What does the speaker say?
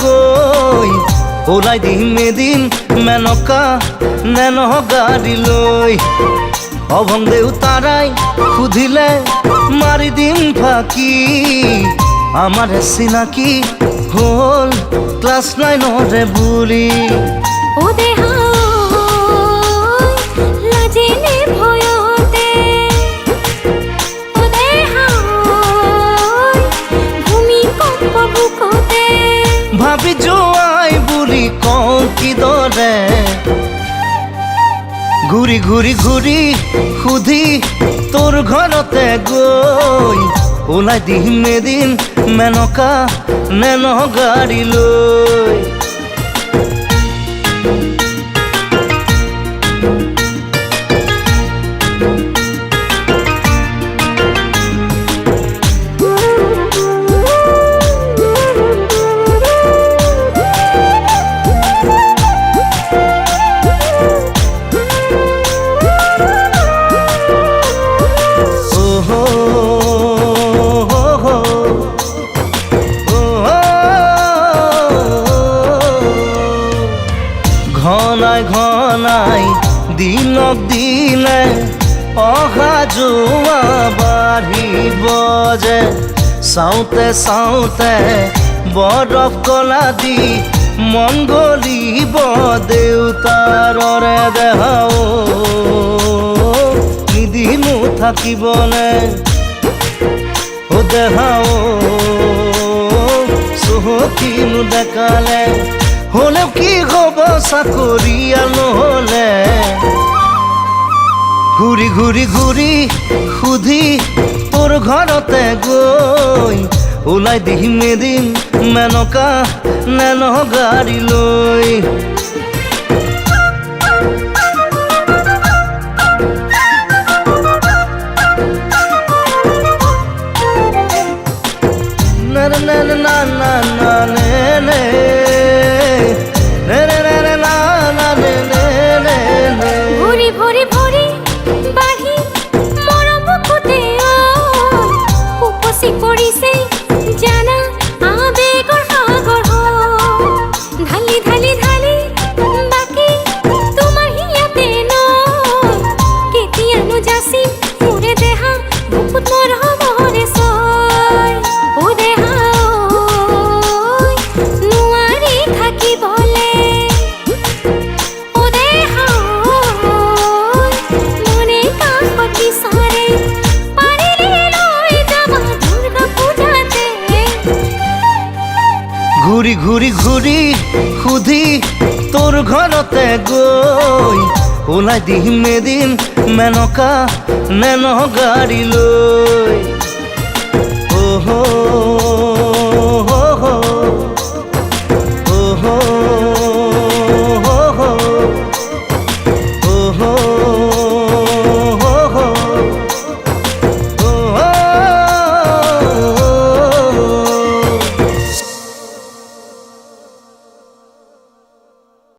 গৈ ওলাই দিম এদিন মেনকা নেন গাড়ী লৈ অভং দেউতাৰাই সুধিলে মাৰি দিম ফাঁকি আমাৰ চিনাকি হ'ল ক্লাছ 9 বুলি ও দেহা লাজেনে ভয়তে ও দেহা ভূমিকম্প বুকতে ভাবি যোৱাই বুলি কওঁ কিদৰে ঘূৰি ঘূৰি ঘূৰি সুধি তোৰ ঘৰতে গৈ ওলাই দিম এদিন মেনকা নেন গাড়ী লৈ ঘনাই ঘনাই দিনক দিনে অহা যোৱা বাঢ়িব যে চাওঁতে চাওঁতে বৰফ কলা দি মন গলিব দেউতাৰৰে দেহাও নিদিনো থাকিবনে ও দেহাও চহকিনো দেখালে হলেও কি হব চাকৰিয়াল নহলে ঘূৰি ঘূৰি ঘূৰি সুধি তোৰ ঘৰতে গৈ ওলাই দিম এদিন মেনকা নেন গাড়ী লৈ না না না না না নে ভৰি ভৰি ভৰি বাঢ়ি মৰম বুকুতে উপচি পৰিছে জানা আবেগৰ সাগৰ ঢালি ঢালি ঢালি বাকী তোমাৰ হিয়াতে ন কেতিয়ানো যাচি মোৰে দেহা বুকুত মোৰ হবৰে ছয় ও দেহা নোৱাৰি থাকিবলে ঘূৰি ঘূৰি ঘূৰি সুধি তোৰ ঘৰতে গৈ ওলাই দিম এদিন মেনকা নেন গাড়ী লৈ অহ'